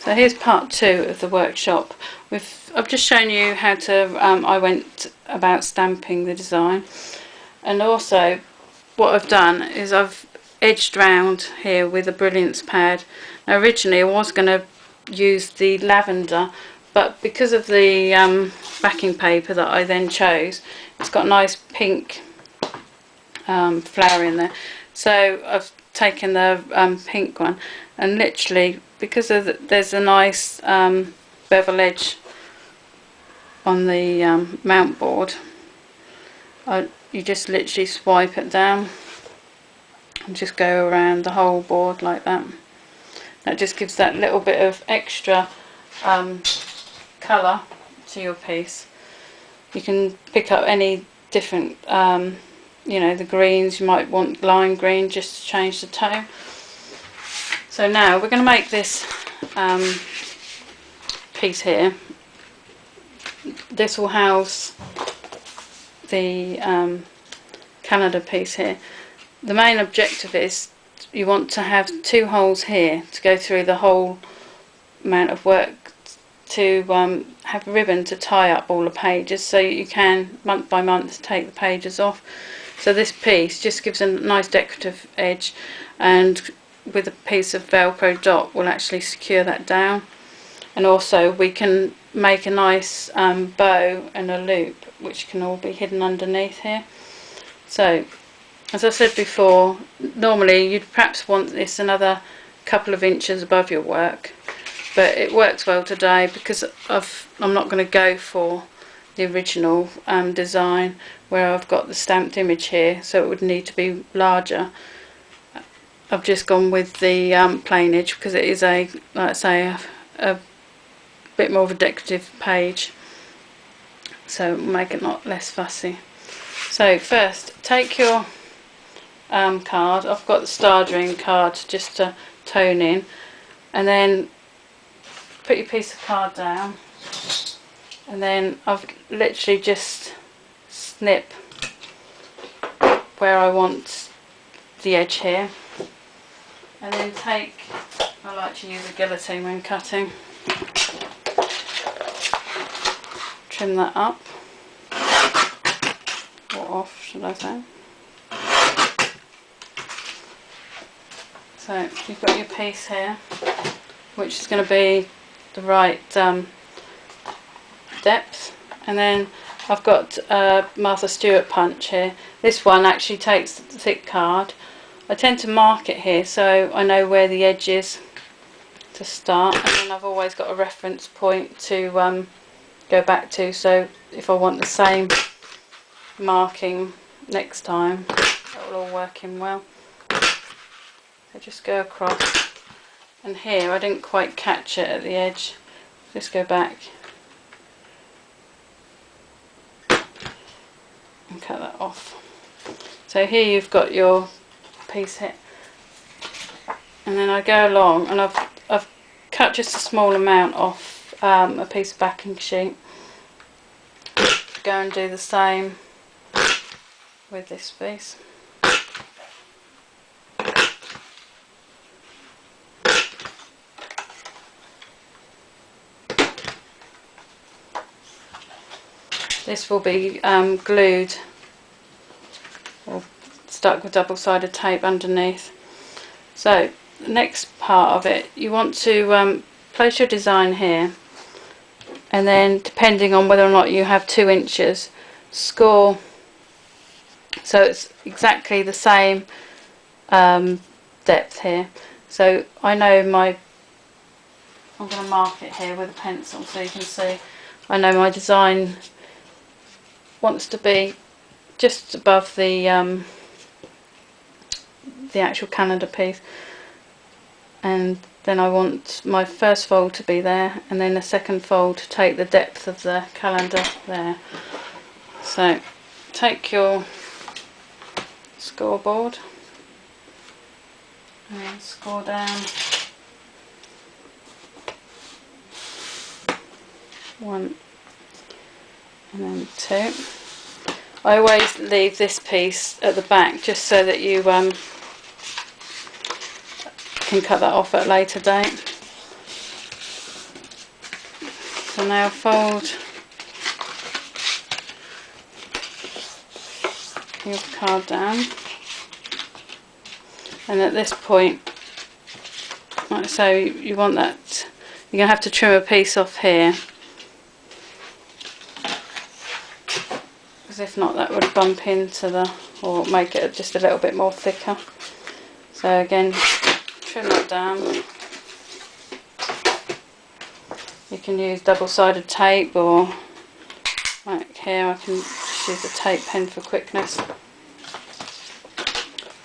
So here's part 2 of the workshop. I've just shown you how to I went about stamping the design, and also what I've done is I've edged round here with a brilliance pad. Now originally I was going to use the lavender, but because of the backing paper that I then chose, it's got a nice pink flower in there, so I've taken the pink one, and literally because there's a nice bevel edge on the mount board, you just literally swipe it down and just go around the whole board like that. That just gives that little bit of extra colour to your piece. You can pick up any different you know, the greens. You might want lime green just to change the tone. So now we're going to make this piece here. This will house the calendar piece here. The main objective is you want to have 2 holes here to go through the whole amount of work, to have a ribbon to tie up all the pages, so you can month by month take the pages off. So this piece just gives a nice decorative edge, and with a piece of Velcro dot will actually secure that down. And also we can make a nice bow and a loop which can all be hidden underneath here. So as I said before, normally you'd perhaps want this another couple of inches above your work, but it works well today because I'm not going to go for the original design where I've got the stamped image here, so it would need to be larger. I've just gone with the plainage because it is a, like I say, a bit more of a decorative page, so make it not less fussy. So first, take your card. I've got the star dream card just to tone in, and then put your piece of card down, and then I've literally just snip where I want the edge here, and then take, I like to use a guillotine when cutting, trim that up, or off should I say. So you've got your piece here, which is going to be the right depth, and then I've got Martha Stewart punch here. This one actually takes the thick card. I tend to mark it here so I know where the edge is to start, and then I've always got a reference point to go back to, so if I want the same marking next time, that will all work in well. So just go across, and here I didn't quite catch it at the edge, just go back and cut that off. So here you've got your piece here, and then I go along and I've cut just a small amount off a piece of backing sheet. Go and do the same with this piece. This will be glued or stuck with double-sided tape underneath. So the next part of it, you want to place your design here, and then depending on whether or not you have 2 inches, score so it's exactly the same depth here. So I know I'm going to mark it here with a pencil so you can see. I know my design wants to be just above the actual calendar piece, and then I want my first fold to be there, and then the second fold to take the depth of the calendar there. So take your scoreboard and then score down 1 and then 2. I always leave this piece at the back just so that you can cut that off at a later date. So now fold your card down, and at this point, like so, you want that, you're going to have to trim a piece off here, because if not that would bump into the, or make it just a little bit more thicker. So again, trim that down. You can use double-sided tape, or like here I can just use a tape pen for quickness.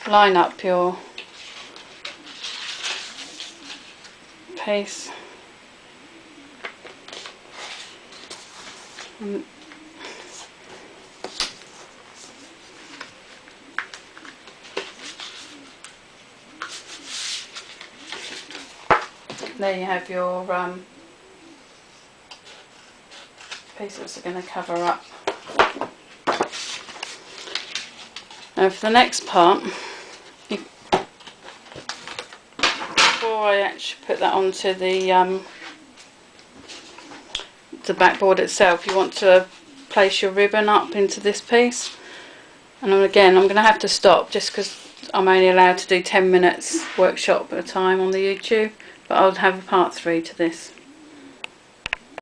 Line up your piece. And there you have your pieces are going to cover up. Now for the next part, before I actually put that onto the backboard itself, you want to place your ribbon up into this piece. And again, I'm going to have to stop just because I'm only allowed to do 10 minutes workshop at a time on the YouTube, but I'll have a part 3 to this.